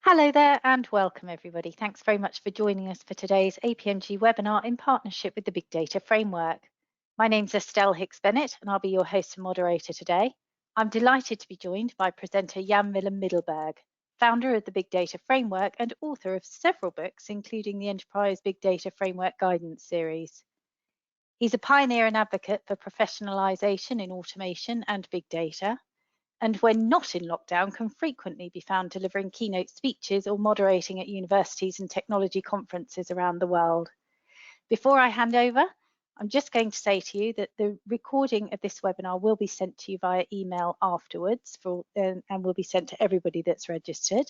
Hello there and welcome everybody. Thanks very much for joining us for today's APMG webinar in partnership with the Big Data Framework. My name's Estelle Hicks-Bennett and I'll be your host and moderator today. I'm delighted to be joined by presenter Jan-Willem Middelburg, founder of the Big Data Framework and author of several books, including the Enterprise Big Data Framework Guidance Series. He's a pioneer and advocate for professionalisation in automation and big data, and when not in lockdown can frequently be found delivering keynote speeches or moderating at universities and technology conferences around the world. Before I hand over, I'm just going to say to you that the recording of this webinar will be sent to you via email afterwards and will be sent to everybody that's registered.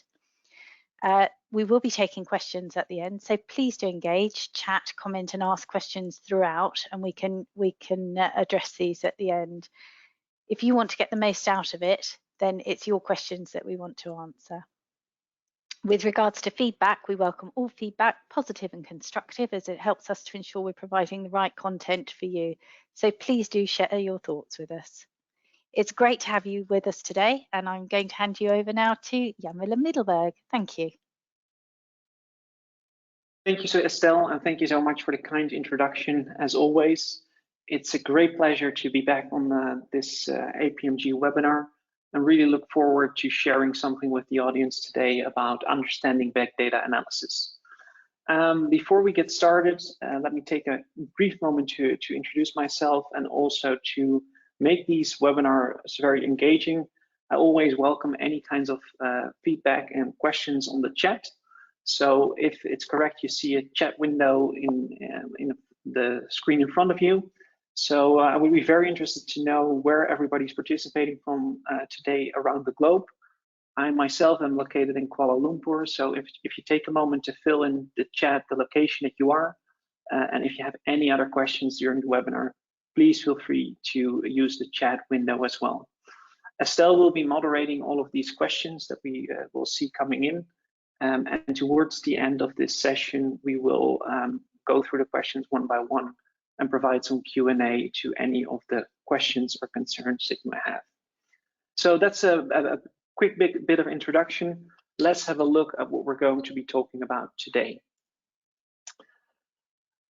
We will be taking questions at the end, so please do engage, chat, comment and ask questions throughout, and we can address these at the end. If you want to get the most out of it, then it's your questions that we want to answer. With regards to feedback, we welcome all feedback, positive and constructive, as it helps us to ensure we're providing the right content for you. So please do share your thoughts with us. It's great to have you with us today, and I'm going to hand you over now to Jan-Willem Middelburg. Thank you. Thank you, so Estelle, and thank you so much for the kind introduction, as always. It's a great pleasure to be back on this APMG webinar and really look forward to sharing something with the audience today about understanding big data analysis. Before we get started, let me take a brief moment to introduce myself and also to make these webinars very engaging. I always welcome any kinds of feedback and questions on the chat. So if it's correct, you see a chat window in the screen in front of you. So I would be very interested to know where everybody's participating from today around the globe. I myself am located in Kuala Lumpur, so if you take a moment to fill in the chat the location that you are, and if you have any other questions during the webinar, please feel free to use the chat window as well. Estelle will be moderating all of these questions that we will see coming in, and towards the end of this session, we will go through the questions one by one and provide some Q&A to any of the questions or concerns that you may have. So that's a quick bit of introduction. Let's have a look at what we're going to be talking about today.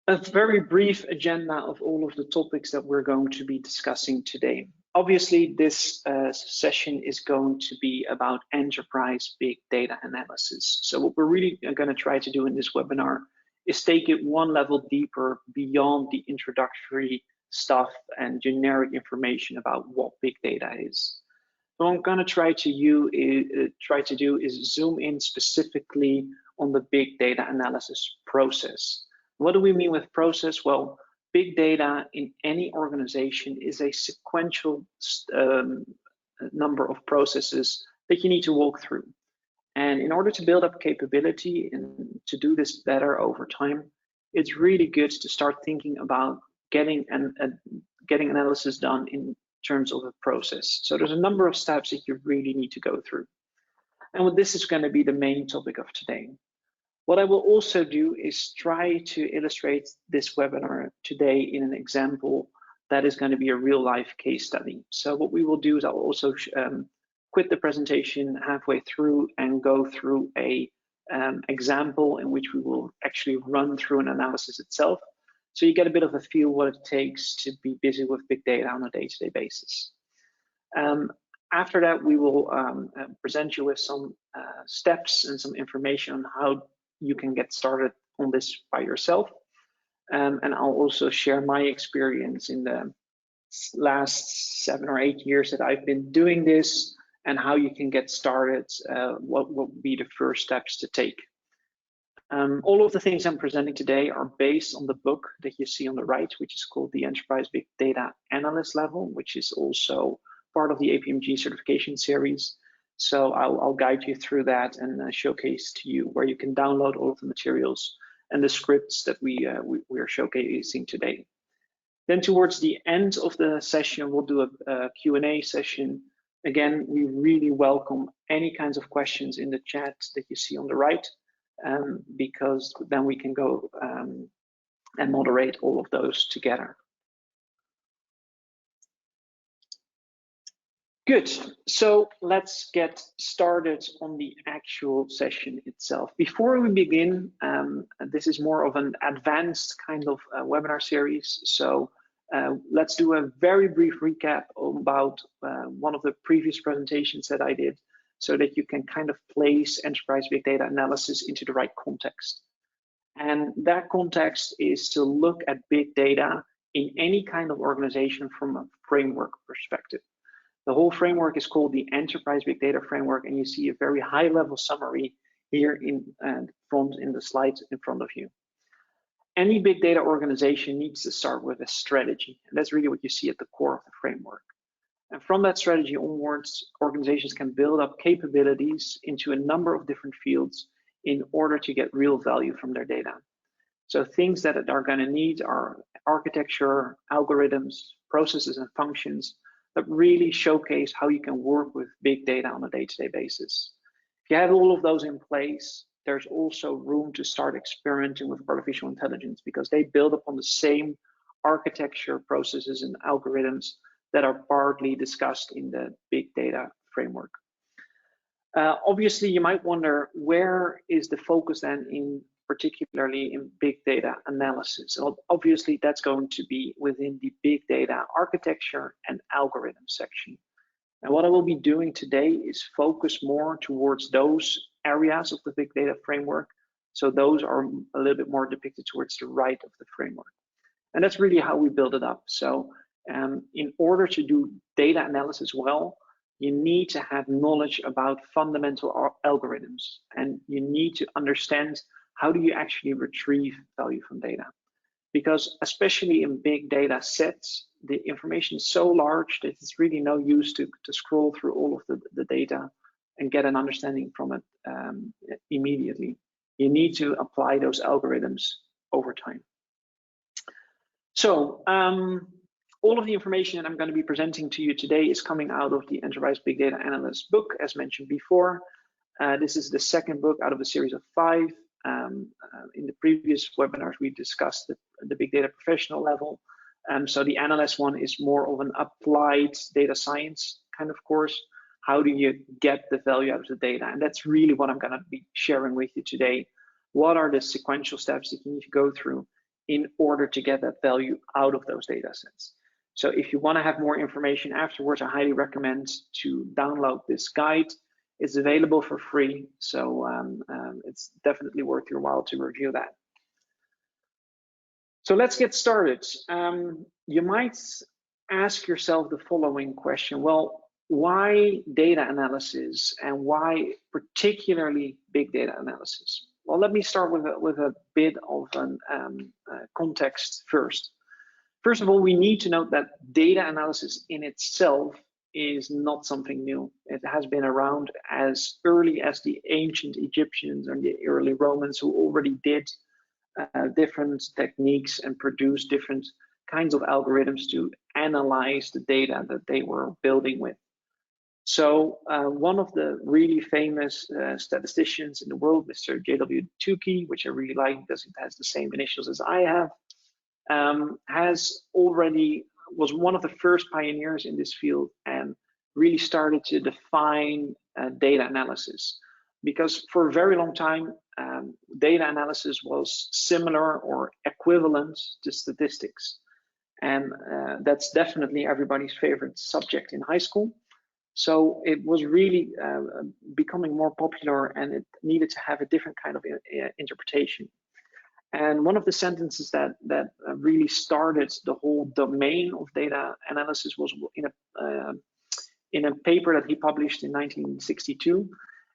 A very brief agenda of all of the topics that we're going to be discussing today. Obviously, this session is going to be about enterprise big data analysis. So what we're really going to try to do in this webinar is take it one level deeper beyond the introductory stuff and generic information about what big data is. What I'm going to try to do is zoom in specifically on the big data analysis process. What do we mean with process? Well, big data in any organization is a sequential number of processes that you need to walk through. And in order to build up capability and to do this better over time, it's really good to start thinking about getting analysis done in terms of a process. So there's a number of steps that you really need to go through. And what this is going to be the main topic of today. What I will also do is try to illustrate this webinar today in an example that is going to be a real life case study. So what we will do is I'll also quit the presentation halfway through and go through a example in which we will actually run through an analysis itself. So you get a bit of a feel what it takes to be busy with big data on a day-to-day basis. After that, we will present you with some steps and some information on how you can get started on this by yourself. And I'll also share my experience in the last 7 or 8 years that I've been doing this and how you can get started, what would be the first steps to take. All of the things I'm presenting today are based on the book that you see on the right, which is called the Enterprise Big Data Analyst level, which is also part of the APMG certification series. So I'll guide you through that and showcase to you where you can download all of the materials and the scripts that we are showcasing today. Then towards the end of the session, we'll do a Q&A session. Again, we really welcome any kinds of questions in the chat that you see on the right, because then we can go and moderate all of those together. Good, so let's get started on the actual session itself. Before we begin, this is more of an advanced kind of webinar series, so let's do a very brief recap about one of the previous presentations that I did, so that you can kind of place enterprise big data analysis into the right context. And that context is to look at big data in any kind of organization from a framework perspective. The whole framework is called the Enterprise Big Data Framework, and you see a very high-level summary here in front in the slides in front of you. Any big data organization needs to start with a strategy, and that's really what you see at the core of the framework. And from that strategy onwards, organizations can build up capabilities into a number of different fields in order to get real value from their data. So things that are going to need are architecture, algorithms, processes, and functions that really showcase how you can work with big data on a day-to-day basis. If you have all of those in place, there's also room to start experimenting with artificial intelligence, because they build upon the same architecture, processes, and algorithms that are partly discussed in the big data framework. Obviously, you might wonder, where is the focus then particularly in big data analysis? Well, obviously, that's going to be within the big data architecture and algorithm section. And what I will be doing today is focus more towards those areas of the big data framework. So those are a little bit more depicted towards the right of the framework. And that's really how we build it up. So in order to do data analysis well, you need to have knowledge about fundamental algorithms, and you need to understand how do you actually retrieve value from data. Because especially in big data sets, the information is so large that it's really no use to scroll through all of the data and get an understanding from it immediately. You need to apply those algorithms over time. So all of the information that I'm going to be presenting to you today is coming out of the Enterprise Big Data Analyst book, as mentioned before. This is the second book out of a series of 5. In the previous webinars, we discussed the big data professional level. So the analyst one is more of an applied data science kind of course. How do you get the value out of the data? And that's really what I'm going to be sharing with you today. What are the sequential steps that you need to go through in order to get that value out of those data sets? So if you want to have more information afterwards, I highly recommend to download this guide. It's available for free, so it's definitely worth your while to review that. So let's get started. You might ask yourself the following question: well, why data analysis, and why particularly big data analysis? Well, let me start with a bit of an context first. First of all, we need to note that data analysis in itself is not something new. It has been around as early as the ancient Egyptians and the early Romans, who already did different techniques and produced different kinds of algorithms to analyze the data that they were building with. So one of the really famous statisticians in the world, Mr. J.W. Tukey, which I really like because it has the same initials as I have, was one of the first pioneers in this field and really started to define data analysis. Because for a very long time, data analysis was similar or equivalent to statistics. And that's definitely everybody's favorite subject in high school. So it was really becoming more popular, and it needed to have a different kind of interpretation. And one of the sentences that really started the whole domain of data analysis was in a paper that he published in 1962,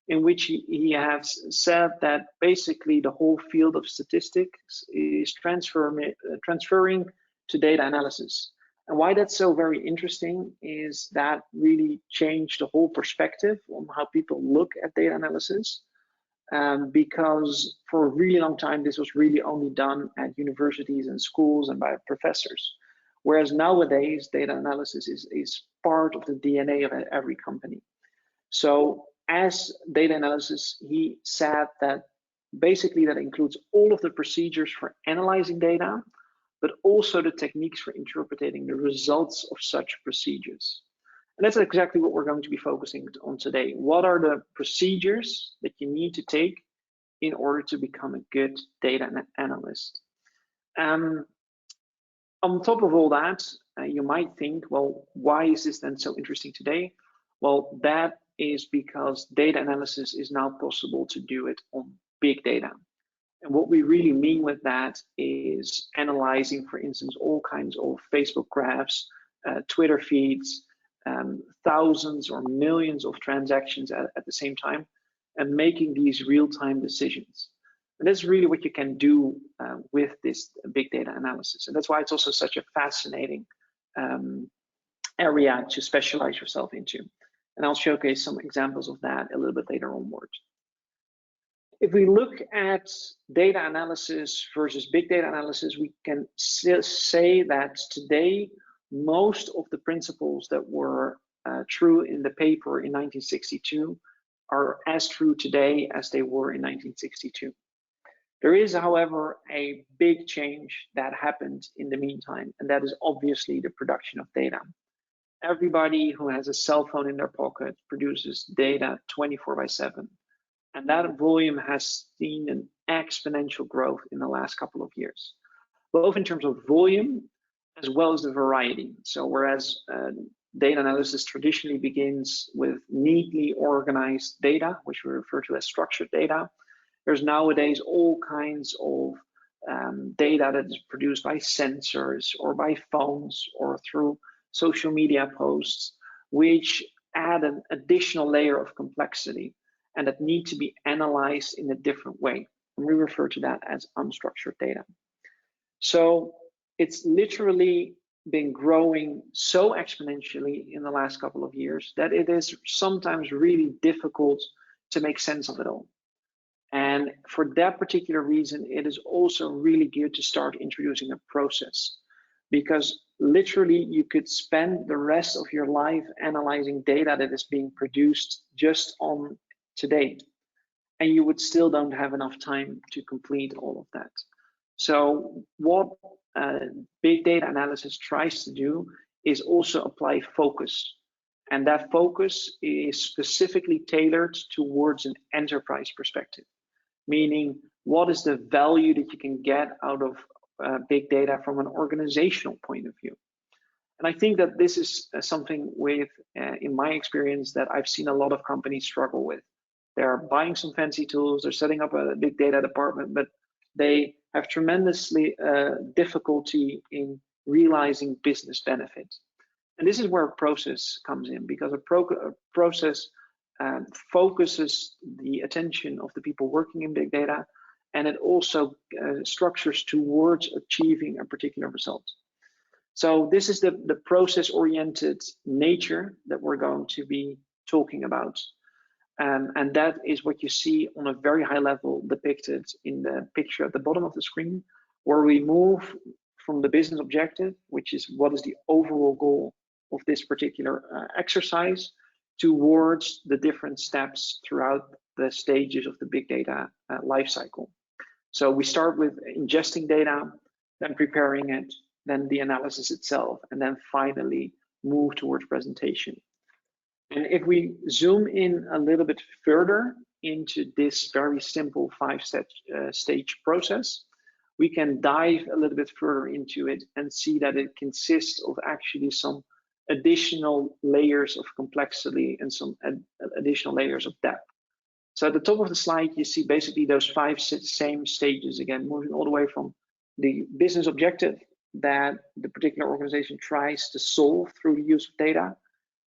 in which he has said that basically the whole field of statistics is transferring to data analysis. And why that's so very interesting is that really changed the whole perspective on how people look at data analysis. Because for a really long time, this was really only done at universities and schools and by professors. Whereas nowadays, data analysis is part of the DNA of every company. So as data analysis, he said that basically that includes all of the procedures for analyzing data, but also the techniques for interpreting the results of such procedures. And that's exactly what we're going to be focusing on today. What are the procedures that you need to take in order to become a good data analyst? On top of all that, you might think, well, why is this then so interesting today? Well, that is because data analysis is now possible to do it on big data. And what we really mean with that is analyzing, for instance, all kinds of Facebook graphs, Twitter feeds, thousands or millions of transactions at the same time, and making these real-time decisions. And that's really what you can do with this big data analysis. And that's why it's also such a fascinating area to specialize yourself into. And I'll showcase some examples of that a little bit later onward. If we look at data analysis versus big data analysis, we can say that today, most of the principles that were true in the paper in 1962 are as true today as they were in 1962. There is, however, a big change that happened in the meantime, and that is obviously the production of data. Everybody who has a cell phone in their pocket produces data 24/7. And that volume has seen an exponential growth in the last couple of years, both in terms of volume as well as the variety. So whereas data analysis traditionally begins with neatly organized data, which we refer to as structured data, there's nowadays all kinds of data that is produced by sensors or by phones or through social media posts, which add an additional layer of complexity and that need to be analyzed in a different way. And we refer to that as unstructured data. So it's literally been growing so exponentially in the last couple of years that it is sometimes really difficult to make sense of it all. And for that particular reason, it is also really good to start introducing a process, because literally you could spend the rest of your life analyzing data that is being produced just on today, and you would still don't have enough time to complete all of that. So what big data analysis tries to do is also apply focus, and that focus is specifically tailored towards an enterprise perspective, meaning what is the value that you can get out of big data from an organizational point of view. And I think that this is something with, in my experience, that I've seen a lot of companies struggle with. They're buying some fancy tools, they're setting up a big data department, but they have tremendously difficulty in realizing business benefits. And this is where a process comes in, because a process focuses the attention of the people working in big data, and it also structures towards achieving a particular result. So this is the process-oriented nature that we're going to be talking about. And that is what you see on a very high level depicted in the picture at the bottom of the screen, where we move from the business objective, which is what is the overall goal of this particular exercise, towards the different steps throughout the stages of the big data lifecycle. So we start with ingesting data, then preparing it, then the analysis itself, and then finally move towards presentation. And if we zoom in a little bit further into this very simple five-stage process, we can dive a little bit further into it and see that it consists of actually some additional layers of complexity and some additional layers of depth. So at the top of the slide, you see basically those five same stages again, moving all the way from the business objective that the particular organization tries to solve through the use of data,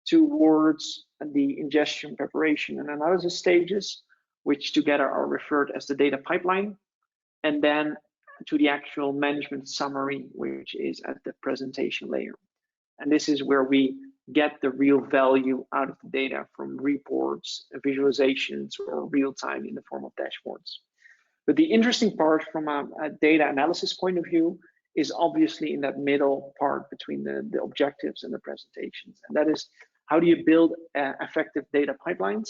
towards the ingestion, preparation, and analysis stages, which together are referred as the data pipeline, and then to the actual management summary, which is at the presentation layer. And this is where we get the real value out of the data from reports, visualizations, or real time in the form of dashboards. But the interesting part from a data analysis point of view is obviously in that middle part between the objectives and the presentations. And that is, how do you build effective data pipelines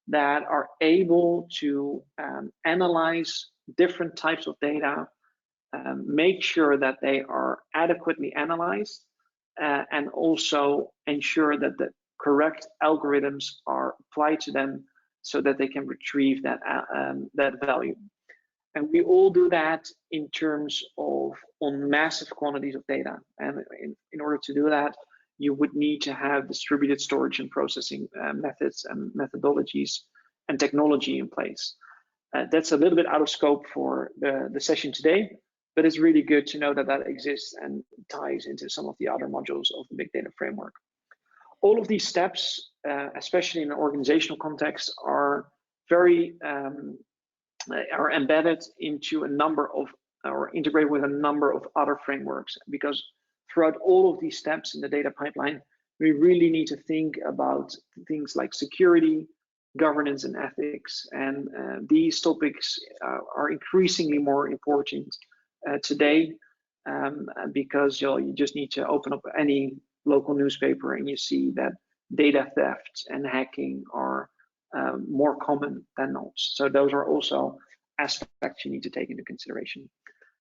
that are able to analyze different types of data, make sure that they are adequately analyzed, and also ensure that the correct algorithms are applied to them so that they can retrieve that value. And we all do that in terms of on massive quantities of data. And in order to do that, you would need to have distributed storage and processing methods and methodologies and technology in place. That's a little bit out of scope for the session today, but it's really good to know that that exists and ties into some of the other modules of the Big Data Framework. All of these steps, especially in an organizational context, are very are embedded into a number of, or integrated with a number of other frameworks, because throughout all of these steps in the data pipeline, we really need to think about things like security, governance, and ethics. And these topics are increasingly more important today, because you just need to open up any local newspaper and you see that data theft and hacking are more common than not. So those are also aspects you need to take into consideration.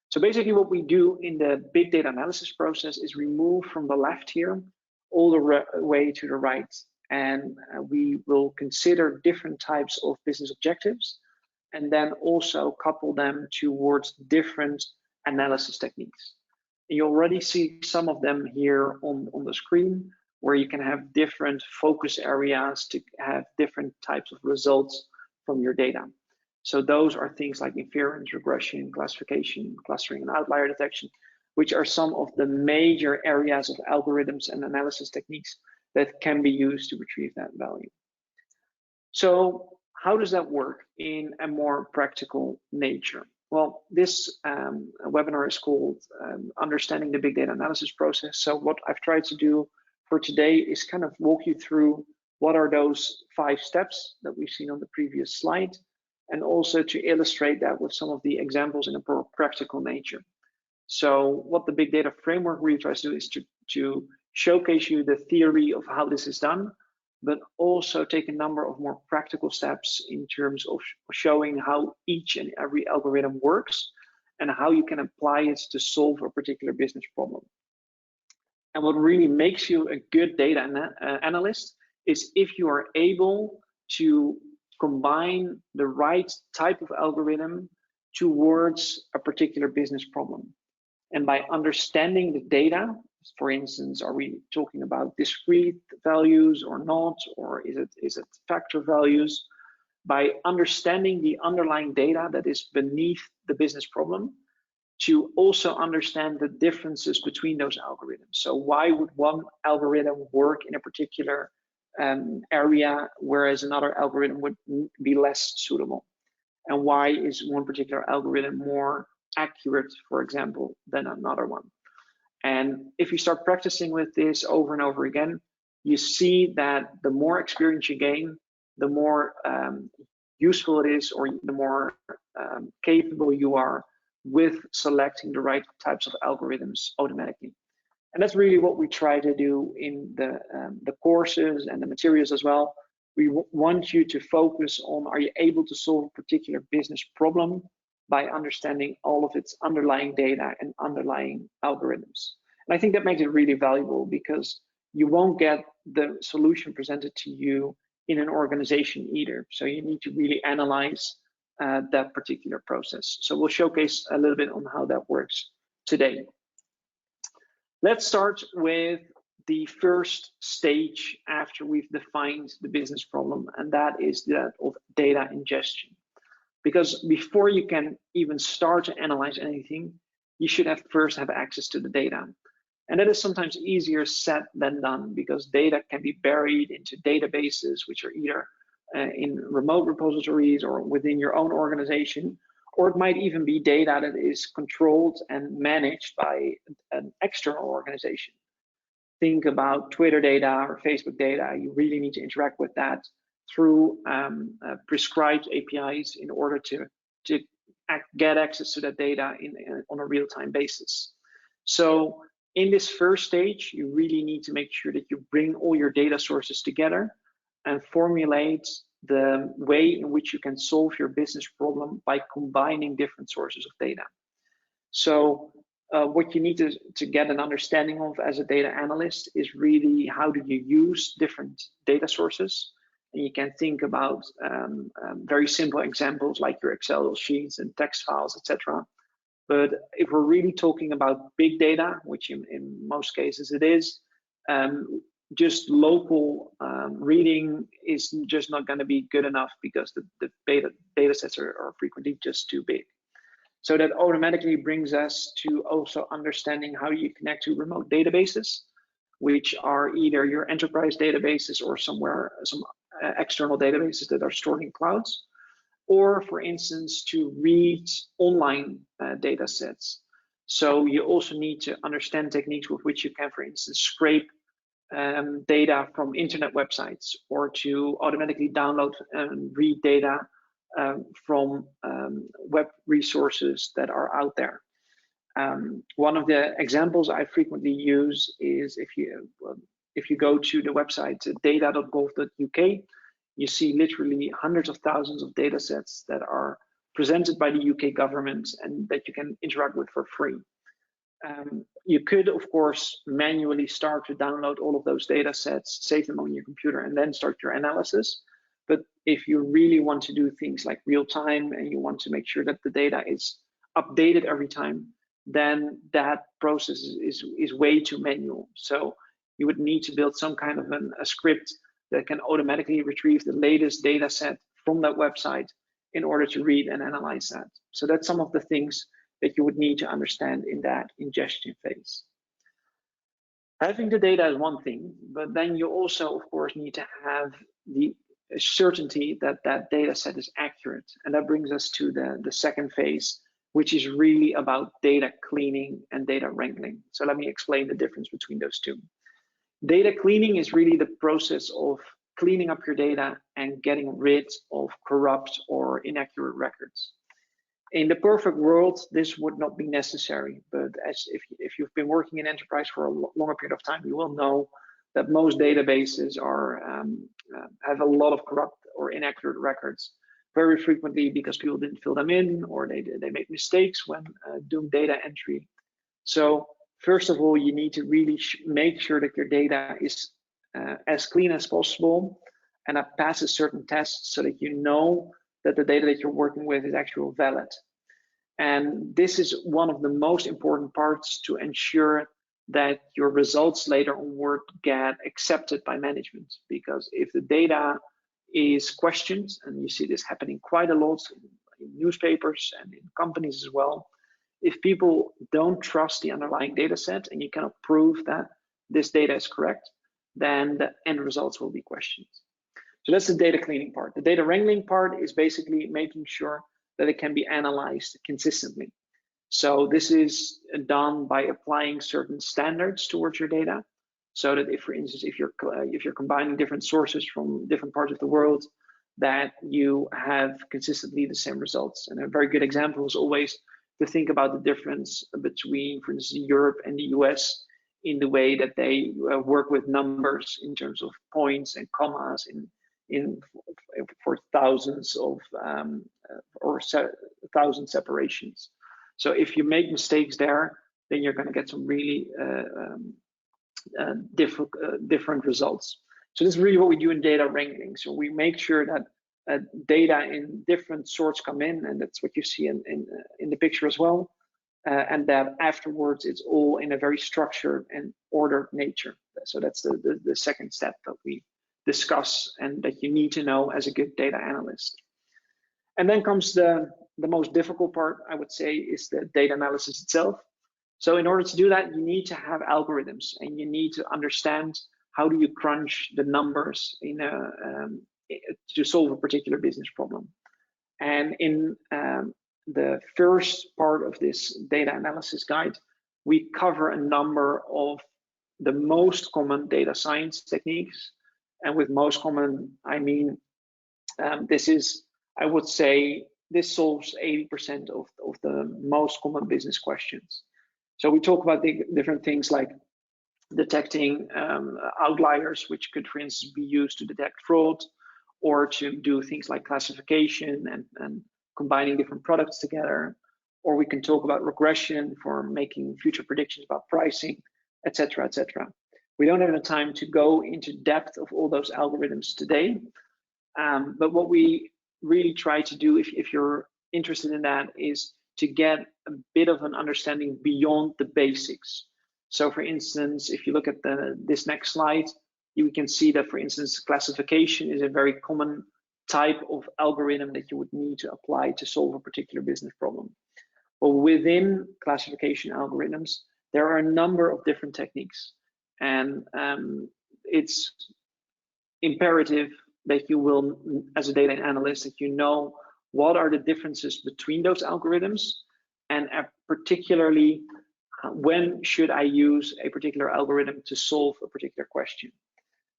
So basically what we do in the big data analysis process is we move from the left here all the way to the right, and we will consider different types of business objectives and then also couple them towards different analysis techniques. You already see some of them here on the screen, where you can have different focus areas to have different types of results from your data. So those are things like inference, regression, classification, clustering, and outlier detection, which are some of the major areas of algorithms and analysis techniques that can be used to retrieve that value. So how does that work in a more practical nature? Well, this webinar is called Understanding the Big Data Analysis Process. So what I've tried to do for today is kind of walk you through what are those 5 steps that we've seen on the previous slide, and also to illustrate that with some of the examples in a more practical nature. So what the Big Data Framework really tries to do is to showcase you the theory of how this is done, but also take a number of more practical steps in terms of showing how each and every algorithm works and how you can apply it to solve a particular business problem. And what really makes you a good data analyst is if you are able to combine the right type of algorithm towards a particular business problem. And by understanding the data, for instance, are we talking about discrete values or not, or is it factor values? By understanding the underlying data that is beneath the business problem, to also understand the differences between those algorithms. So why would one algorithm work in a particular area, whereas another algorithm would be less suitable? And why is one particular algorithm more accurate, for example, than another one? And if you start practicing with this over and over again, you see that the more experience you gain, the more useful it is, or the more capable you are with selecting the right types of algorithms automatically. And that's really what we try to do in the courses and the materials as well. We want you to focus on, are you able to solve a particular business problem by understanding all of its underlying data and underlying algorithms. And I think that makes it really valuable, because you won't get the solution presented to you in an organization either. So you need to really analyze that particular process. So we'll showcase a little bit on how that works today. Let's start with the first stage after we've defined the business problem, and that is that of data ingestion. Because before you can even start to analyze anything, you should first have access to the data. And that is sometimes easier said than done, because data can be buried into databases, which are either in remote repositories or within your own organization, or it might even be data that is controlled and managed by an external organization. Think about Twitter data or Facebook data. You really need to interact with that through prescribed APIs in order to get access to that data on a real-time basis. So in this first stage, you really need to make sure that you bring all your data sources together and formulate the way in which you can solve your business problem by combining different sources of data. So what you need to get an understanding of as a data analyst is really how do you use different data sources. And you can think about very simple examples like your Excel sheets and text files, etc. But if we're really talking about big data, which in most cases it is, just local reading is just not going to be good enough because the data sets are frequently just too big. So that automatically brings us to also understanding how you connect to remote databases, which are either your enterprise databases or some external databases that are stored in clouds, or for instance, to read online data sets. So you also need to understand techniques with which you can, for instance, scrape data from internet websites, or to automatically download and read data from web resources that are out there. One of the examples I frequently use is if you go to the website data.gov.uk, you see literally hundreds of thousands of data sets that are presented by the UK government and that you can interact with for free. You could, of course, manually start to download all of those data sets, save them on your computer, and then start your analysis. But if you really want to do things like real time and you want to make sure that the data is updated every time, then that process is way too manual. So you would need to build some kind of a script that can automatically retrieve the latest data set from that website in order to read and analyze that. So that's some of the things that you would need to understand in that ingestion phase. Having the data is one thing, but then you also, of course, need to have the certainty that that data set is accurate. And that brings us to the second phase, which is really about data cleaning and data wrangling. So let me explain the difference between those two. Data cleaning is really the process of cleaning up your data and getting rid of corrupt or inaccurate records. In the perfect world, this would not be necessary, but if you've been working in enterprise for a longer period of time, you will know that most databases have a lot of corrupt or inaccurate records, very frequently because people didn't fill them in or they made mistakes when doing data entry. So first of all, you need to really make sure that your data is as clean as possible and that passes certain tests so that you know that the data that you're working with is actually valid. And this is one of the most important parts to ensure that your results later onward get accepted by management. Because if the data is questioned, and you see this happening quite a lot in newspapers and in companies as well, if people don't trust the underlying data set and you cannot prove that this data is correct, then the end results will be questioned. So that's the data cleaning part. The data wrangling part is basically making sure that it can be analyzed consistently. So this is done by applying certain standards towards your data, so that if, for instance, if you're combining different sources from different parts of the world, that you have consistently the same results. And a very good example is always to think about the difference between, for instance, Europe and the US in the way that they work with numbers in terms of points and commas for thousands of or 1,000 separations. So if you make mistakes there, then you're going to get some really different results. So this is really what we do in data wrangling. So we make sure that data in different sorts come in, and that's what you see in the picture as well. And that afterwards, it's all in a very structured and ordered nature. So that's the second step that we discuss and that you need to know as a good data analyst. And then comes the most difficult part, I would say, is the data analysis itself. So in order to do that, you need to have algorithms and you need to understand how do you crunch the numbers to solve a particular business problem. And in the first part of this data analysis guide, we cover a number of the most common data science techniques. And with most common, I mean, I would say this solves 80% of the most common business questions. So we talk about the different things like detecting outliers, which could, for instance, be used to detect fraud, or to do things like classification and combining different products together, or we can talk about regression for making future predictions about pricing, etc., etc. We don't have the time to go into depth of all those algorithms today, but what we really try to do, if you're interested in that, is to get a bit of an understanding beyond the basics. So for instance, if you look at this next slide, you can see that, for instance, classification is a very common type of algorithm that you would need to apply to solve a particular business problem. But within classification algorithms, there are a number of different techniques, and it's imperative that you will, as a data analyst, that you know what are the differences between those algorithms, and particularly when should I use a particular algorithm to solve a particular question.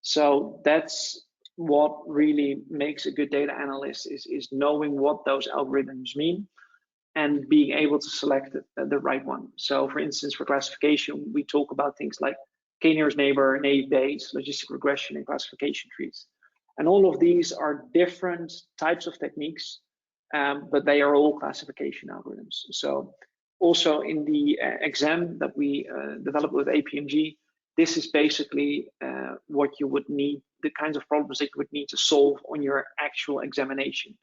So that's what really makes a good data analyst, is knowing what those algorithms mean and being able to select the right one. So for instance, for classification, we talk about things like k-nearest neighbor, naive Bayes, logistic regression, and classification trees. And all of these are different types of techniques, but they are all classification algorithms. So also in the exam that we developed with APMG, this is basically what you would need, the kinds of problems that you would need to solve on your actual examination.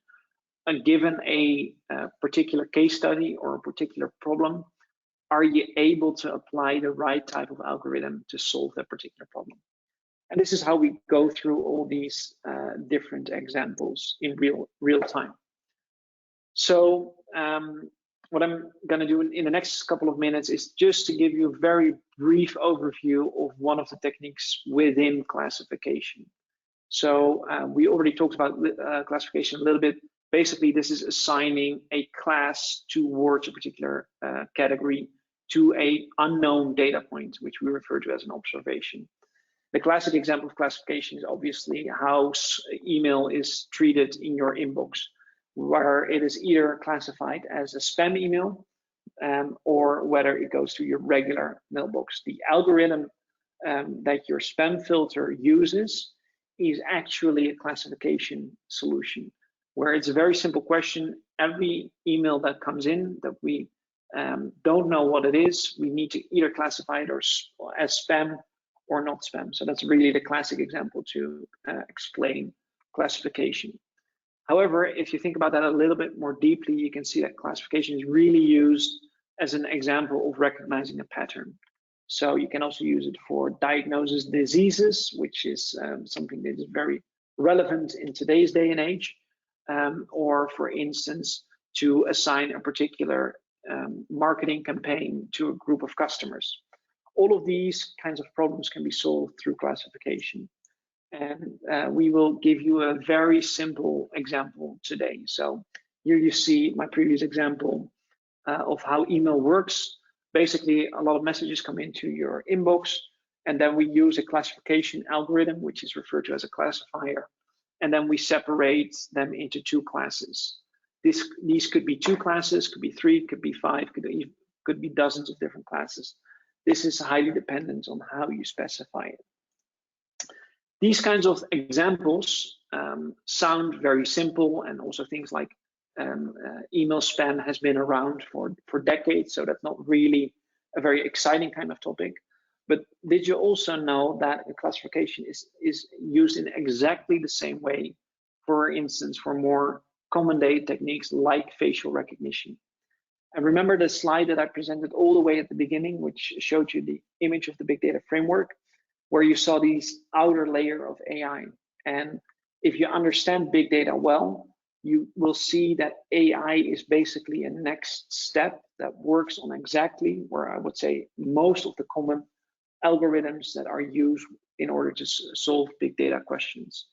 And given a particular case study or a particular problem, are you able to apply the right type of algorithm to solve that particular problem? And this is how we go through all these different examples in real time. So what I'm going to do in the next couple of minutes is just to give you a very brief overview of one of the techniques within classification. So we already talked about classification a little bit. Basically, this is assigning a class towards a particular category to an unknown data point, which we refer to as an observation. The classic example of classification is obviously how email is treated in your inbox, where it is either classified as a spam email or whether it goes to your regular mailbox. The algorithm that your spam filter uses is actually a classification solution, where it's a very simple question. Every email that comes in that we don't know what it is, we need to either classify it as spam or not spam. So that's really the classic example to explain classification. However, if you think about that a little bit more deeply, you can see that classification is really used as an example of recognizing a pattern. So you can also use it for diagnosis diseases, which is something that is very relevant in today's day and age, or for instance, to assign a particular marketing campaign to a group of customers. All of these kinds of problems can be solved through classification. And we will give you a very simple example today. So here you see my previous example of how email works. Basically, a lot of messages come into your inbox, and then we use a classification algorithm, which is referred to as a classifier, and then we separate them into two classes. These could be two classes, could be three, could be five, could be dozens of different classes. This is highly dependent on how you specify it. These kinds of examples sound very simple, and also things like email spam has been around for decades, so that's not really a very exciting kind of topic. But did you also know that classification is used in exactly the same way, for instance, for more common data techniques like facial recognition? And remember the slide that I presented all the way at the beginning, which showed you the image of the big data framework, where you saw these outer layer of AI. And if you understand big data well, you will see that AI is basically a next step that works on exactly where I would say most of the common algorithms that are used in order to solve big data questions.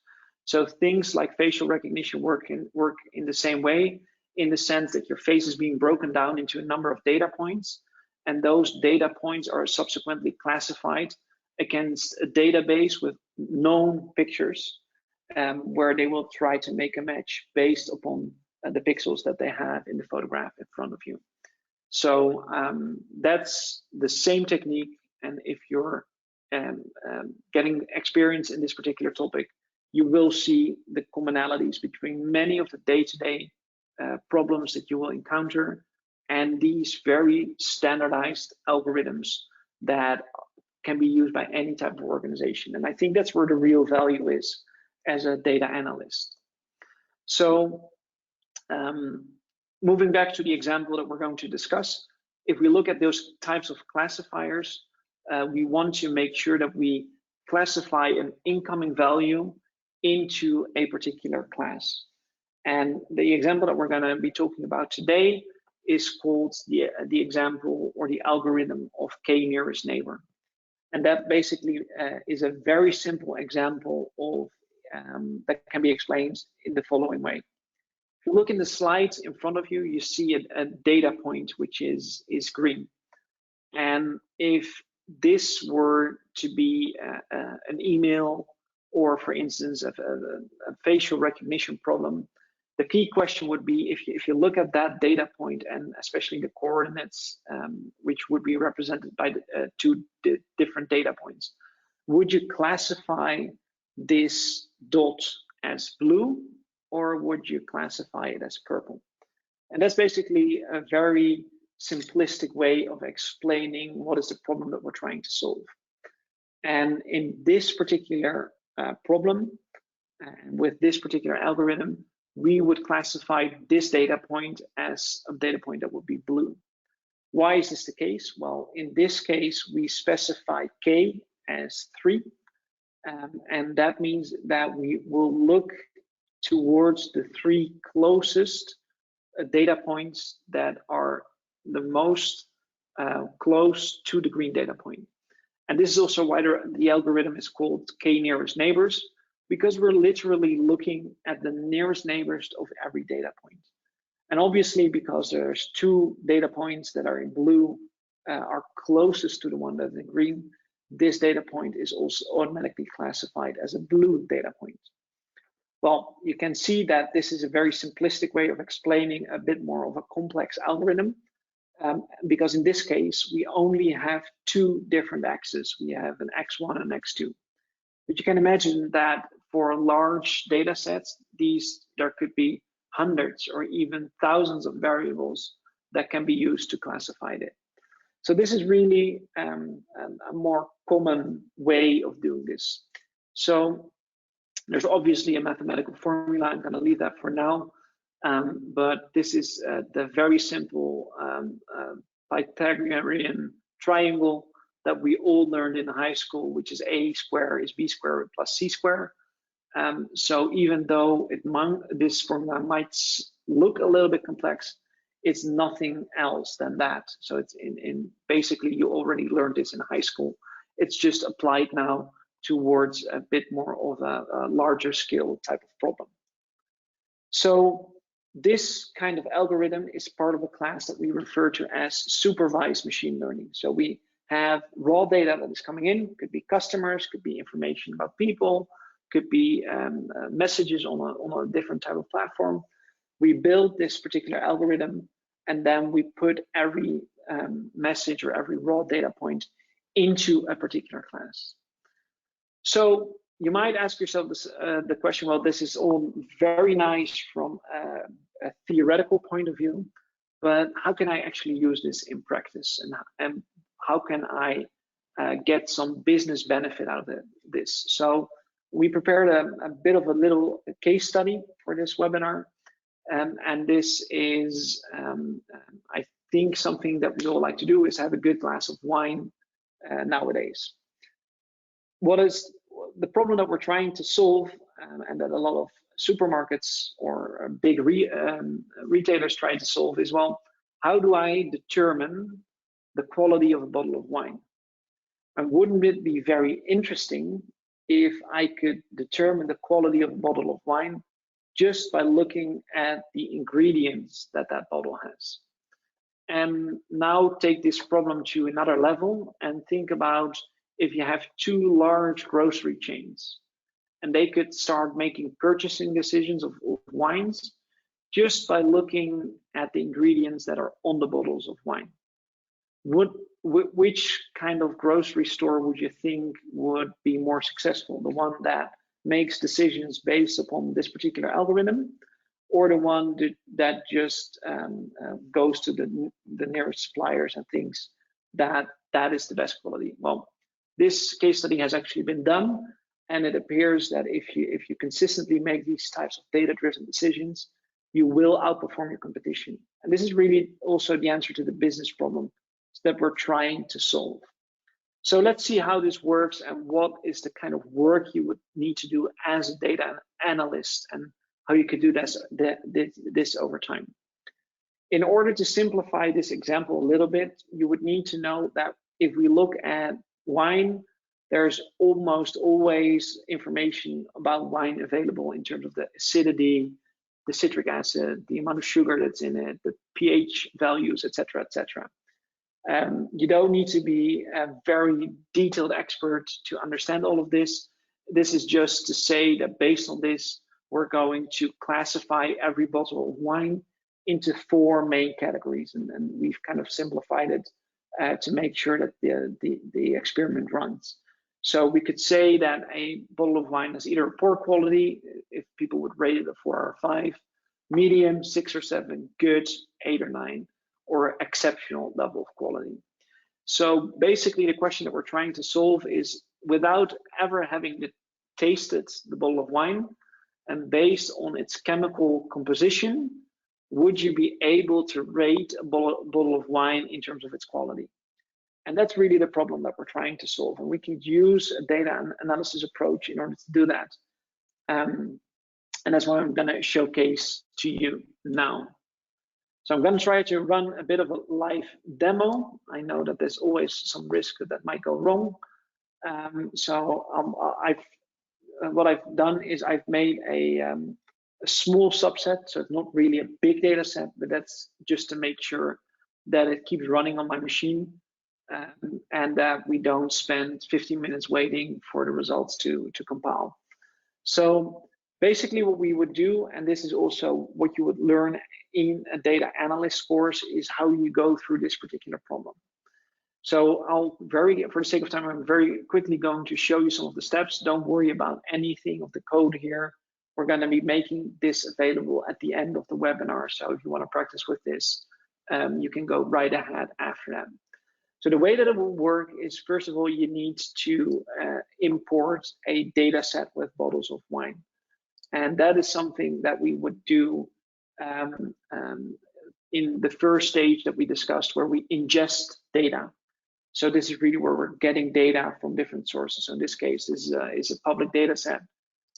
So things like facial recognition work in the same way, in the sense that your face is being broken down into a number of data points, and those data points are subsequently classified against a database with known pictures, where they will try to make a match based upon the pixels that they have in the photograph in front of you. So that's the same technique, and if you're getting experience in this particular topic, you will see the commonalities between many of the day-to-day problems that you will encounter and these very standardized algorithms that can be used by any type of organization. And I think that's where the real value is as a data analyst. So moving back to the example that we're going to discuss, if we look at those types of classifiers, we want to make sure that we classify an incoming value into a particular class. And the example that we're going to be talking about today is called the example or the algorithm of k nearest neighbor. And that basically is a very simple example of that can be explained in the following way. If you look in the slides in front of you, you see a data point which is green. And if this were to be an email, or for instance a facial recognition problem, the key question would be, if you look at that data point, and especially the coordinates, which would be represented by the two different data points, would you classify this dot as blue, or would you classify it as purple? And that's basically a very simplistic way of explaining what is the problem that we're trying to solve. And in this particular problem, with this particular algorithm, we would classify this data point as a data point that would be blue. Why is this the case? Well, in this case, we specify k as 3, and that means that we will look towards the 3 closest data points that are the most close to the green data point. And this is also why the algorithm is called k nearest neighbors, because we're literally looking at the nearest neighbors of every data point. And obviously, because there's 2 data points that are in blue are closest to the one that's in green, this data point is also automatically classified as a blue data point. Well, you can see that this is a very simplistic way of explaining a bit more of a complex algorithm, because in this case, we only have 2 different axes. We have an x1 and x2. But you can imagine that for large data sets, there could be hundreds or even thousands of variables that can be used to classify it. So this is really a more common way of doing this. So there's obviously a mathematical formula. I'm going to leave that for now. But this is the very simple Pythagorean triangle that we all learned in high school, which is a squared is b squared plus c squared. So even though this formula might look a little bit complex, it's nothing else than that. So it's basically, you already learned this in high school. It's just applied now towards a bit more of a larger scale type of problem. So this kind of algorithm is part of a class that we refer to as supervised machine learning. So we have raw data that is coming in, could be customers, could be information about people, could be messages on a different type of platform. We build this particular algorithm, and then we put every message or every raw data point into a particular class. So you might ask yourself the question, well, this is all very nice from a theoretical point of view, but how can I actually use this in practice? And how can I get some business benefit out of this? So we prepared a bit of a little case study for this webinar. And this is, I think, something that we all like to do, is have a good glass of wine nowadays. What is the problem that we're trying to solve, and that a lot of supermarkets or big retailers try to solve, is, well, how do I determine the quality of a bottle of wine? And wouldn't it be very interesting if I could determine the quality of a bottle of wine just by looking at the ingredients that that bottle has? And now take this problem to another level and think about if you have 2 large grocery chains and they could start making purchasing decisions of wines just by looking at the ingredients that are on the bottles of wine. Which kind of grocery store would you think would be more successful? The one that makes decisions based upon this particular algorithm, or the one that just goes to the nearest suppliers and thinks that that is the best quality. Well, this case study has actually been done, and it appears that if you consistently make these types of data-driven decisions, you will outperform your competition. And this is really also the answer to the business problem that we're trying to solve. So let's see how this works and what is the kind of work you would need to do as a data analyst and how you could do this over time. In order to simplify this example a little bit, you would need to know that if we look at wine, there's almost always information about wine available in terms of the acidity, the citric acid, the amount of sugar that's in it, the pH values, etc., etc. You don't need to be a very detailed expert to understand all of this. This is just to say that based on this, we're going to classify every bottle of wine into 4 main categories, and we've kind of simplified it to make sure that the experiment runs. So we could say that a bottle of wine is either poor quality, if people would rate it a 4 or 5, medium, 6 or 7, good, 8 or 9, or exceptional level of quality. So basically the question that we're trying to solve is, without ever having tasted the bottle of wine, and based on its chemical composition, would you be able to rate a bottle of wine in terms of its quality? And that's really the problem that we're trying to solve. And we can use a data analysis approach in order to do that. And that's what I'm going to showcase to you now. So I'm going to try to run a bit of a live demo. I know that there's always some risk that might go wrong. What I've done is I've made a small subset, so it's not really a big data set, but that's just to make sure that it keeps running on my machine and that we don't spend 15 minutes waiting for the results to compile. So basically what we would do, and this is also what you would learn in a data analyst course, is how you go through this particular problem. So for the sake of time, I'm very quickly going to show you some of the steps. Don't worry about anything of the code here. We're going to be making this available at the end of the webinar. So if you want to practice with this, you can go right ahead after that. So the way that it will work is, first of all, you need to import a data set with bottles of wine. And that is something that we would do in the first stage that we discussed, where we ingest data. So this is really where we're getting data from different sources. So in this case, this is a public data set.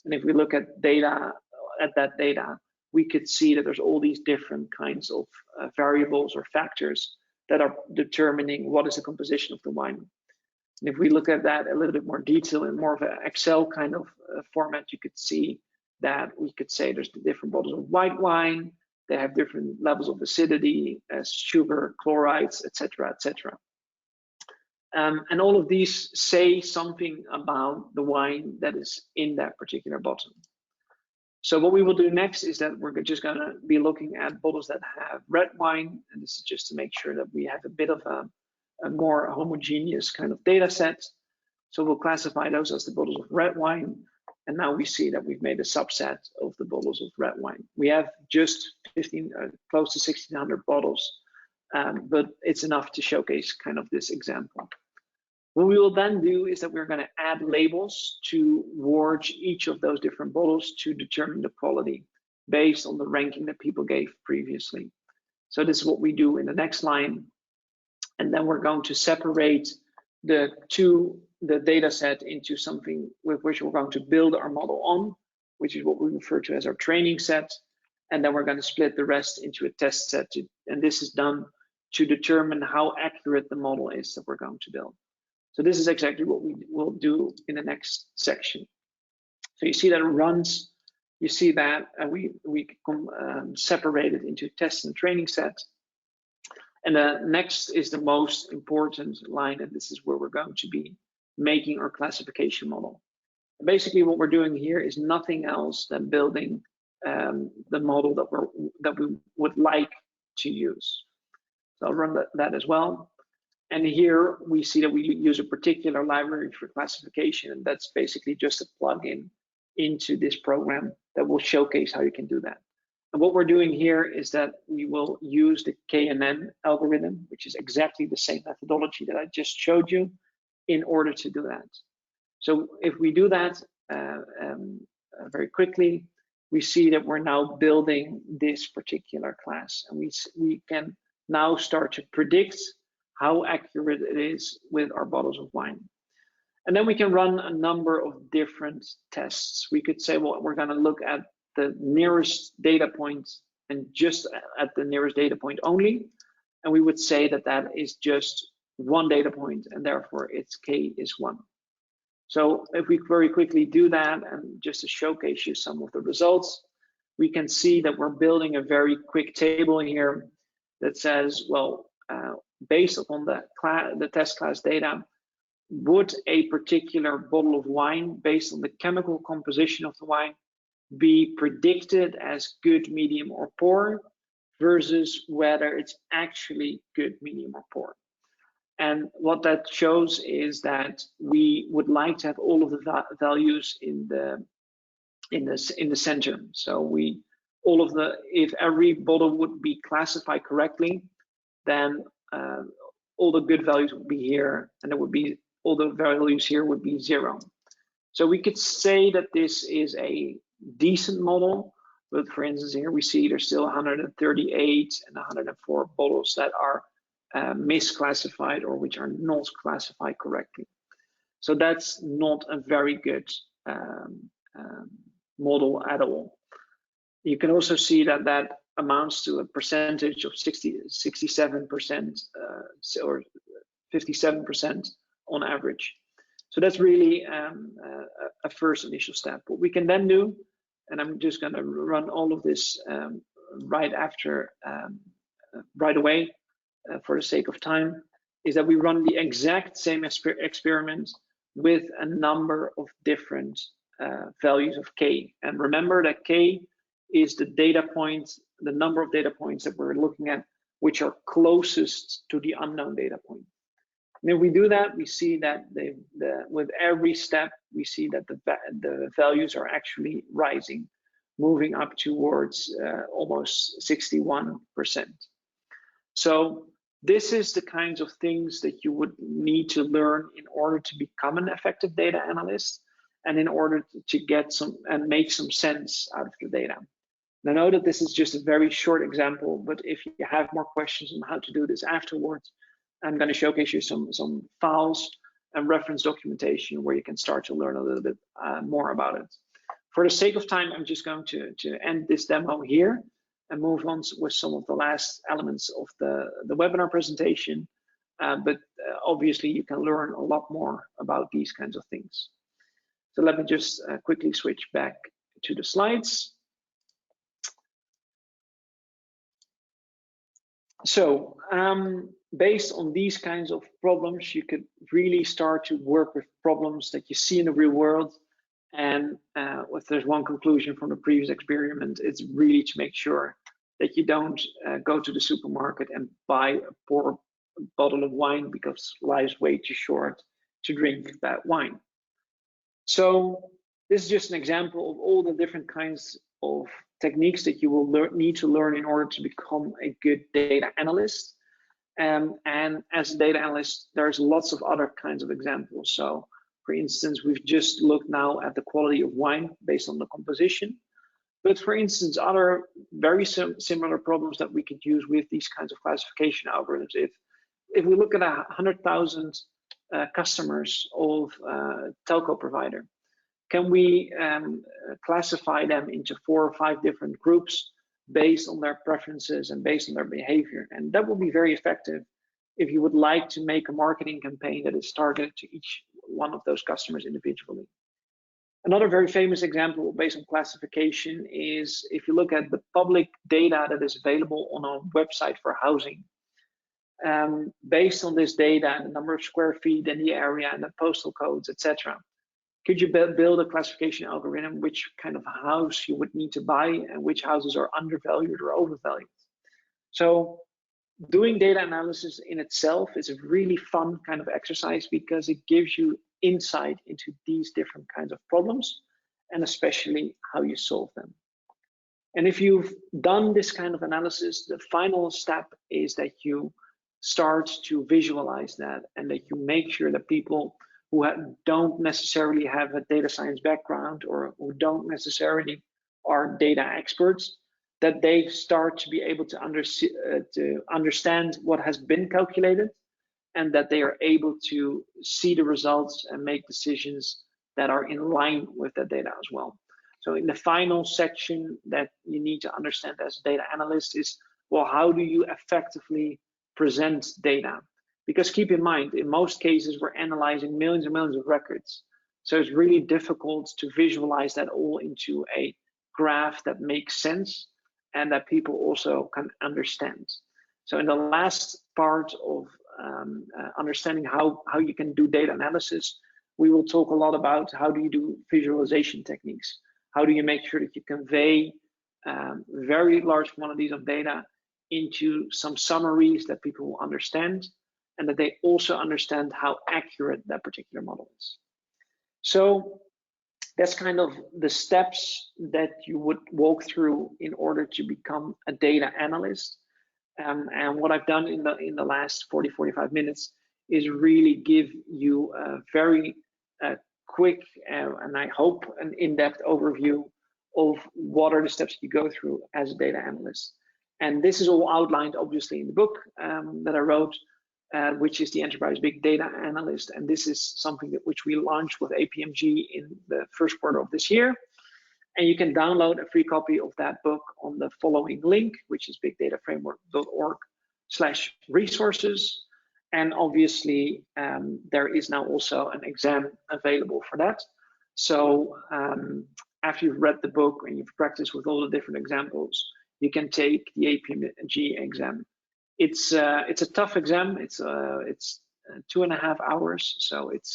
And if we look at that data, we could see that there's all these different kinds of variables or factors that are determining what is the composition of the wine. And if we look at that a little bit more detail in more of an Excel kind of format, you could see that we could say there's the different bottles of white wine. They have different levels of acidity, sugar, chlorides, etc., etc. And all of these say something about the wine that is in that particular bottle. So what we will do next is that we're just going to be looking at bottles that have red wine, and this is just to make sure that we have a bit of a more homogeneous kind of data set. So we'll classify those as the bottles of red wine, and now we see that we've made a subset of the bottles of red wine. We have just close to 1,600 bottles, but it's enough to showcase kind of this example. What we will then do is that we're going to add labels towards each of those different bottles to determine the quality based on the ranking that people gave previously. So this is what we do in the next line. And then we're going to separate the data set into something with which we're going to build our model on, which is what we refer to as our training set. And then we're going to split the rest into a test set. And this is done to determine how accurate the model is that we're going to build. So this is exactly what we will do in the next section. So you see that it runs. You see that we separate it into test and training set. And the next is the most important line, and this is where we're going to be making our classification model. And basically, what we're doing here is nothing else than building the model that we would like to use. So I'll run that as well. And here we see that we use a particular library for classification, and that's basically just a plugin into this program that will showcase how you can do that. And what we're doing here is that we will use the KNN algorithm, which is exactly the same methodology that I just showed you, in order to do that. So if we do that very quickly, we see that we're now building this particular class, and we can now start to predict how accurate it is with our bottles of wine. And then we can run a number of different tests. We could say, well, we're going to look at the nearest data point and just at the nearest data point only. And we would say that that is just one data point, and therefore its K is 1. So if we very quickly do that, and just to showcase you some of the results, we can see that we're building a very quick table here that says, well, based upon the test class data, would a particular bottle of wine, based on the chemical composition of the wine, be predicted as good, medium, or poor, versus whether it's actually good, medium, or poor? And what that shows is that we would like to have all of the values in the center. So if every bottle would be classified correctly, then all the good values would be here, and there would be all the values here would be 0. So we could say that this is a decent model, but for instance, here we see there's still 138 and 104 bottles that are misclassified, or which are not classified correctly. So that's not a very good model at all. You can also see that that amounts to a percentage of 67% or 57% on average. So that's really a first initial step. What we can then do, and I'm just going to run all of this right away for the sake of time, is that we run the exact same experiment with a number of different values of K. And remember that K is the data points, the number of data points that we're looking at, which are closest to the unknown data point. And if we do that, we see that with every step, we see that the values are actually rising, moving up towards almost 61%. So this is the kinds of things that you would need to learn in order to become an effective data analyst, and in order to get some and make some sense out of the data. And I know that this is just a very short example, but if you have more questions on how to do this afterwards, I'm going to showcase you some files and reference documentation where you can start to learn a little bit more about it. For the sake of time, I'm just going to end this demo here and move on with some of the last elements of the webinar presentation. But obviously, you can learn a lot more about these kinds of things. So let me just quickly switch back to the slides. So based on these kinds of problems, you could really start to work with problems that you see in the real world. And if there's one conclusion from the previous experiment, it's really to make sure that you don't go to the supermarket and buy a poor bottle of wine because life's way too short to drink that wine. So this is just an example of all the different kinds of techniques that you will need to learn in order to become a good data analyst. And as a data analyst, there's lots of other kinds of examples. So for instance, we've just looked now at the quality of wine based on the composition. But for instance, other very similar problems that we could use with these kinds of classification algorithms. If we look at 100,000 customers of a telco provider, can we classify them into 4 or 5 different groups based on their preferences and based on their behavior? And that will be very effective if you would like to make a marketing campaign that is targeted to each one of those customers individually. Another very famous example based on classification is if you look at the public data that is available on our website for housing. Based on this data and the number of square feet and the area and the postal codes, etc., could you build a classification algorithm which kind of house you would need to buy and which houses are undervalued or overvalued? So doing data analysis in itself is a really fun kind of exercise because it gives you insight into these different kinds of problems and especially how you solve them. And if you've done this kind of analysis, the final step is that you start to visualize that, and that you make sure that people who don't necessarily have a data science background, or who don't necessarily are data experts, that they start to be able to understand what has been calculated, and that they are able to see the results and make decisions that are in line with that data as well. So in the final section that you need to understand as a data analyst is, well, how do you effectively present data? Because keep in mind, in most cases, we're analyzing millions and millions of records. So it's really difficult to visualize that all into a graph that makes sense and that people also can understand. So in the last part of understanding how you can do data analysis, we will talk a lot about how do you do visualization techniques. How do you make sure that you convey very large quantities of data into some summaries that people will understand, and that they also understand how accurate that particular model is. So that's kind of the steps that you would walk through in order to become a data analyst. And what I've done in the last 45 minutes is really give you a very quick and I hope an in-depth overview of what are the steps you go through as a data analyst. And this is all outlined obviously in the book that I wrote, which is the Enterprise Big Data Analyst. And this is something which we launched with APMG in the first quarter of this year. And you can download a free copy of that book on the following link, which is bigdataframework.org/resources. And obviously, there is now also an exam available for that. So after you've read the book and you've practiced with all the different examples, you can take the APMG exam. It's a tough exam. It's 2.5 hours, so it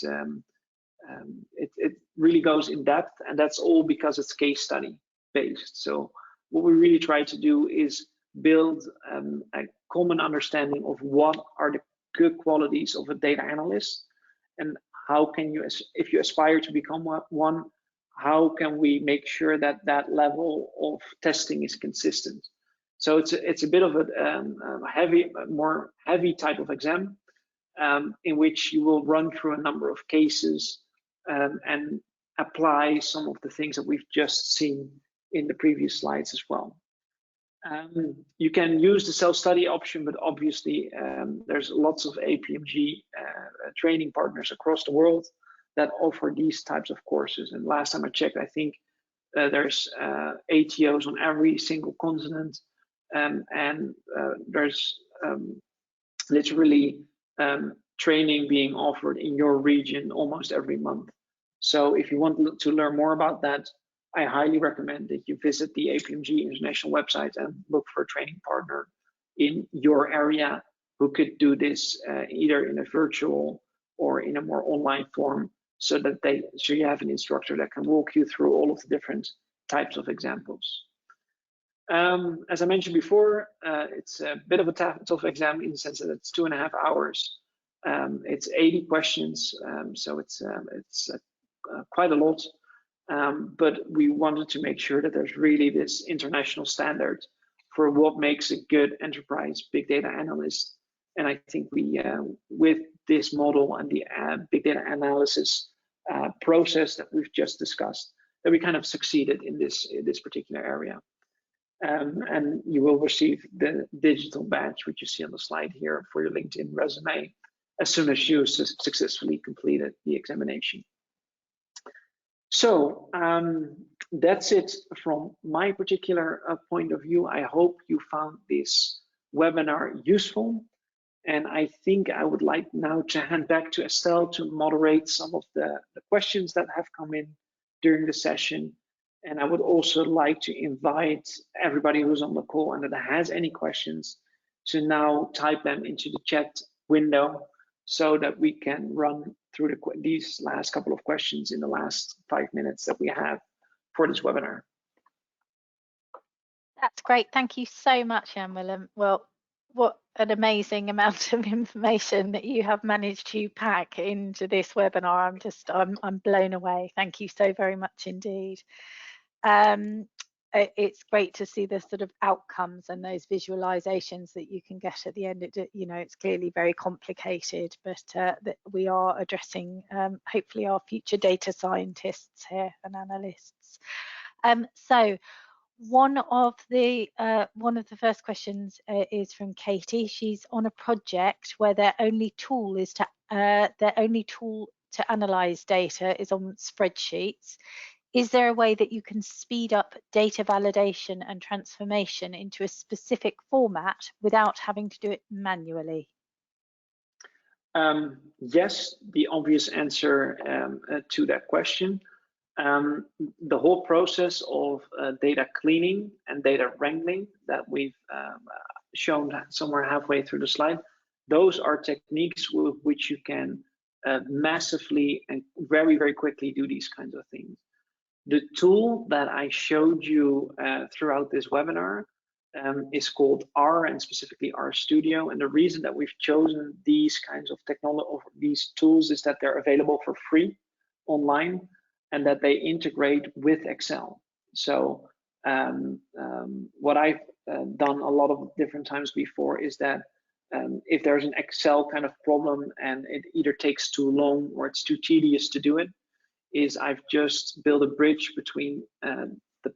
really goes in depth, and that's all because it's case study based. So what we really try to do is build a common understanding of what are the good qualities of a data analyst, and how can you, if you aspire to become one, how can we make sure that that level of testing is consistent. So it's a bit of a more heavy type of exam in which you will run through a number of cases and apply some of the things that we've just seen in the previous slides as well. You can use the self-study option, but obviously there's lots of APMG training partners across the world that offer these types of courses. And last time I checked, I think there's ATOs on every single continent, and there's literally training being offered in your region almost every month. So if you want to learn more about that, I highly recommend that you visit the APMG International website and look for a training partner in your area who could do this either in a virtual or in a more online form, so you have an instructor that can walk you through all of the different types of examples. As I mentioned before, it's a bit of a tough exam in the sense that it's 2.5 hours. It's 80 questions, so it's quite a lot. But we wanted to make sure that there's really this international standard for what makes a good enterprise big data analyst. And I think we, with this model and the big data analysis process that we've just discussed, that we kind of succeeded in this particular area. And you will receive the digital badge, which you see on the slide here, for your LinkedIn resume as soon as you successfully completed the examination. So that's it from my particular point of view. I hope you found this webinar useful. And I think I would like now to hand back to Estelle to moderate some of the questions that have come in during the session. And I would also like to invite everybody who's on the call and that has any questions to now type them into the chat window, so that we can run through these last couple of questions in the last 5 minutes that we have for this webinar. That's great. Thank you so much, Jan-Willem. Well, what an amazing amount of information that you have managed to pack into this webinar. I'm blown away. Thank you so very much indeed. it's great to see the sort of outcomes and those visualizations that you can get at the end. It's clearly very complicated, but that we are addressing hopefully our future data scientists here and analysts. So one of the first questions is from Katie. She's on a project where their only tool to analyze data is on spreadsheets. Is there a way that you can speed up data validation and transformation into a specific format without having to do it manually? Yes, the obvious answer to that question. The whole process of data cleaning and data wrangling that we've shown somewhere halfway through the slide, those are techniques with which you can massively and very, very quickly do these kinds of things. The tool that I showed you throughout this webinar is called R, and specifically R Studio. And the reason that we've chosen these kinds of technology, or these tools, is that they're available for free online and that they integrate with Excel. So what I've done a lot of different times before is that if there's an Excel kind of problem and it either takes too long or it's too tedious to do it, is I've just built a bridge between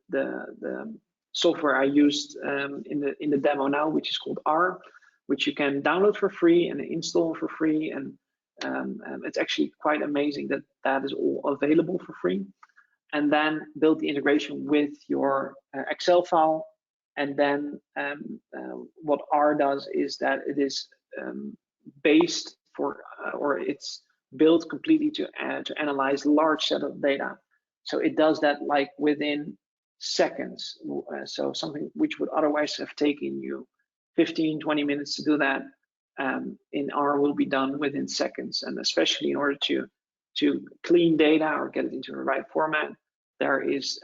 the software I used in the demo now, which is called R, which you can download for free and install for free, and it's actually quite amazing that that is all available for free. And then build the integration with your Excel file, and then what R does is that it is based for or it's built completely to analyze large set of data. So it does that like within seconds. So something which would otherwise have taken you 15-20 minutes to do that, in R will be done within seconds. And especially in order to clean data or get it into the right format, there is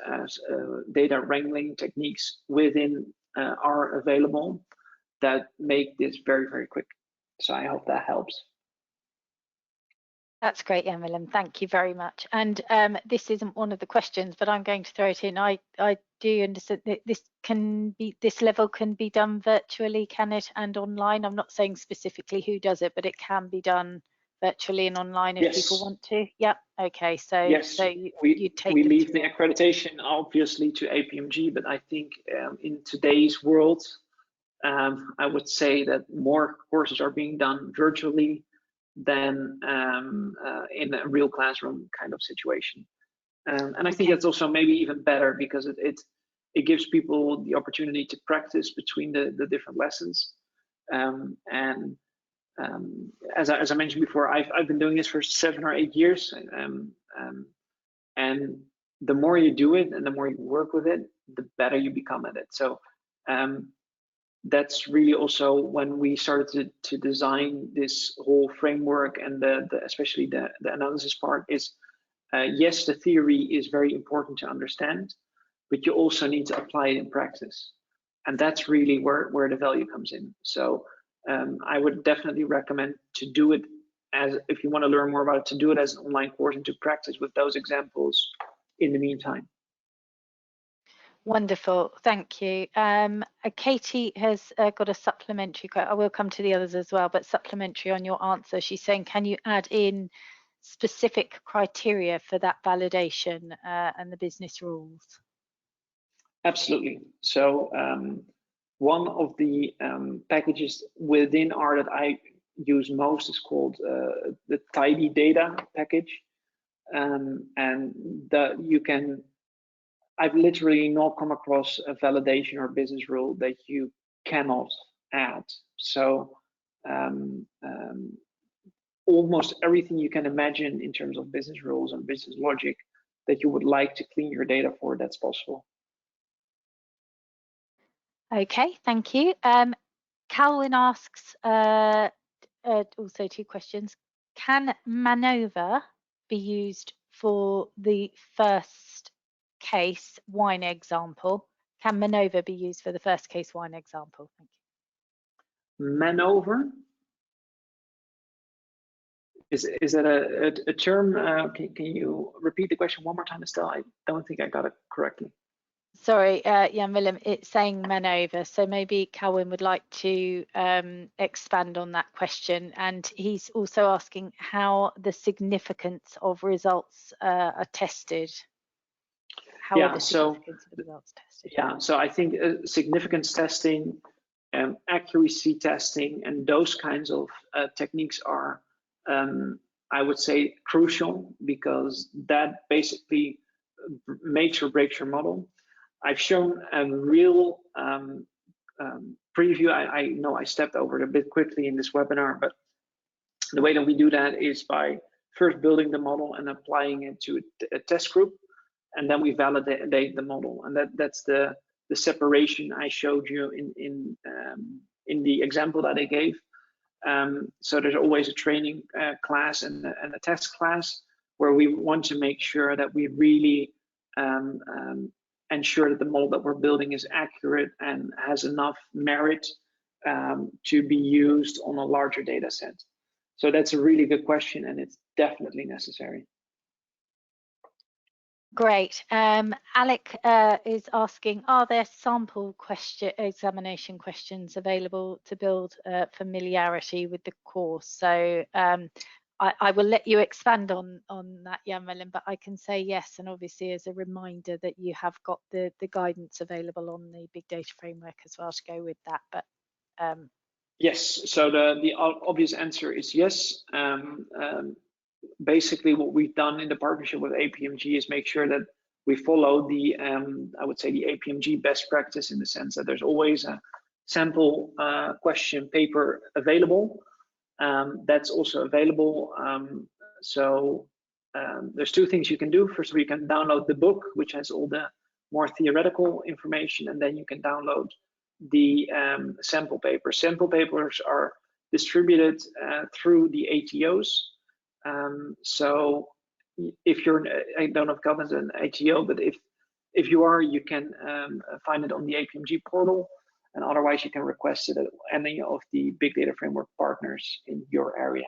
data wrangling techniques within R available that make this very, very quick. So I hope that helps. That's great, Jan-Willem. Thank you very much. And this isn't one of the questions, but I'm going to throw it in. I do understand that this level can be done virtually, can it, and online? I'm not saying specifically who does it, but it can be done virtually and online if people want to. Yep. Okay. So yes, so we leave the accreditation obviously to APMG, but I think in today's world, I would say that more courses are being done virtually than in a real classroom kind of situation. And I think that's also maybe even better because it gives people the opportunity to practice between the different lessons. And as I mentioned before, I've been doing this for 7 or 8 years, and the more you do it and the more you work with it, the better you become at it. So that's really also when we started to design this whole framework, and especially the analysis part is, yes, the theory is very important to understand, but you also need to apply it in practice. And that's really where the value comes in. So I would definitely recommend to do it as, if you want to learn more about it, to do it as an online course and to practice with those examples in the meantime. Wonderful, thank you. Katie has got a supplementary. I will come to the others as well, but supplementary on your answer. She's saying, can you add in specific criteria for that validation and the business rules? Absolutely. So one of the packages within R that I use most is called the tidy data package, and you can. I've literally not come across a validation or business rule that you cannot add. So almost everything you can imagine in terms of business rules and business logic that you would like to clean your data for, that's possible. Okay, thank you. Calvin asks also 2 questions. Can Manova be used for the first case wine example? Can Manova be used for the first case wine example? Thank you. Manova? Is that a term? Can you repeat the question one more time, Estelle? I don't think I got it correctly. Sorry, Jan-Willem, it's saying Manova, so maybe Calvin would like to expand on that question. And he's also asking how the significance of results are tested. How are the significance of the results tested? Yeah, so I think significance testing, accuracy testing, and those kinds of techniques are, I would say, crucial, because that basically makes or breaks your model. I've shown a real preview. I know I stepped over it a bit quickly in this webinar, but the way that we do that is by first building the model and applying it to a test group, and then we validate the model. And that's the separation I showed you in the example that I gave. So there's always a training class and a test class, where we want to make sure that we really ensure that the model that we're building is accurate and has enough merit to be used on a larger data set. So that's a really good question, and it's definitely necessary. Great. Alec is asking, are there sample examination questions available to build familiarity with the course? So I will let you expand on that, Jan-Willem, but I can say yes, and obviously as a reminder that you have got the guidance available on the Big Data Framework as well to go with that. But yes, so the obvious answer is yes. Basically, what we've done in the partnership with APMG is make sure that we follow the, I would say, the APMG best practice, in the sense that there's always a sample question paper available. That's also available. So there's two things you can do. First of all, you can download the book, which has all the more theoretical information, and then you can download the sample papers. Sample papers are distributed through the ATOs. So if you're, I don't know if Calvin's an ATO, but if you are, you can find it on the APMG portal, and otherwise you can request it at any of the Big Data Framework partners in your area.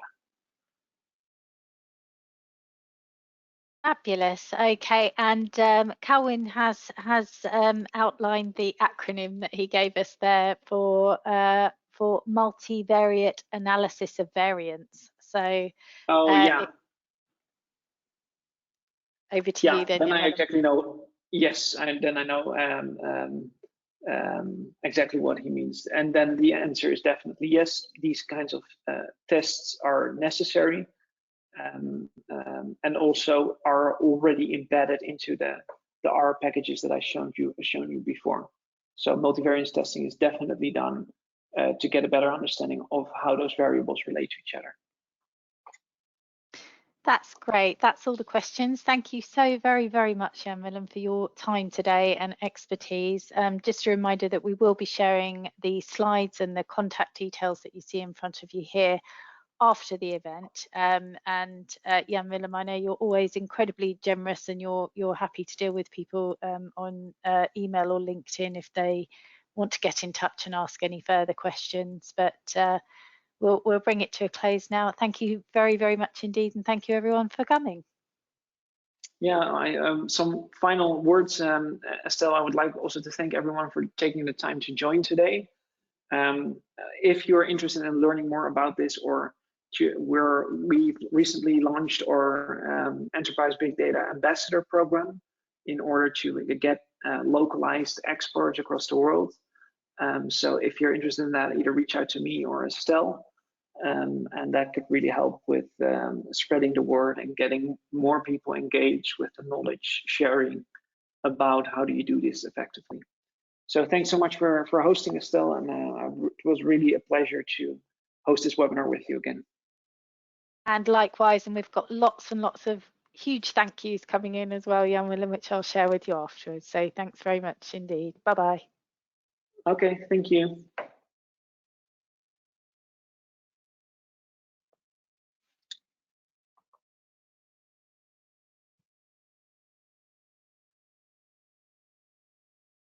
Fabulous. Okay, and Calvin has outlined the acronym that he gave us there for multivariate analysis of variance. So yeah. Over to you then. Then I exactly know. Yes, and then I know exactly what he means. And then the answer is definitely yes. These kinds of tests are necessary, and also are already embedded into the R packages that I've shown you before. So multivariance testing is definitely done to get a better understanding of how those variables relate to each other. That's great. That's all the questions. Thank you so very, very much, Jan-Willem, for your time today and expertise. Just a reminder that we will be sharing the slides and the contact details that you see in front of you here after the event. And Jan-Willem, I know you're always incredibly generous, and you're happy to deal with people on email or LinkedIn if they want to get in touch and ask any further questions. But we'll bring it to a close now. Thank you very, very much indeed, and thank you everyone for coming. Yeah, some final words, Estelle. I would like also to thank everyone for taking the time to join today. If you're interested in learning more about this, or we've recently launched our Enterprise Big Data Ambassador program in order to get localized experts across the world. So if you're interested in that, either reach out to me or Estelle, and that could really help with spreading the word and getting more people engaged with the knowledge sharing about how do you do this effectively. So thanks so much for hosting, Estelle, and it was really a pleasure to host this webinar with you again. And likewise, and we've got lots and lots of huge thank yous coming in as well, Jan-Willem, which I'll share with you afterwards. So thanks very much indeed. Bye-bye. Okay, thank you.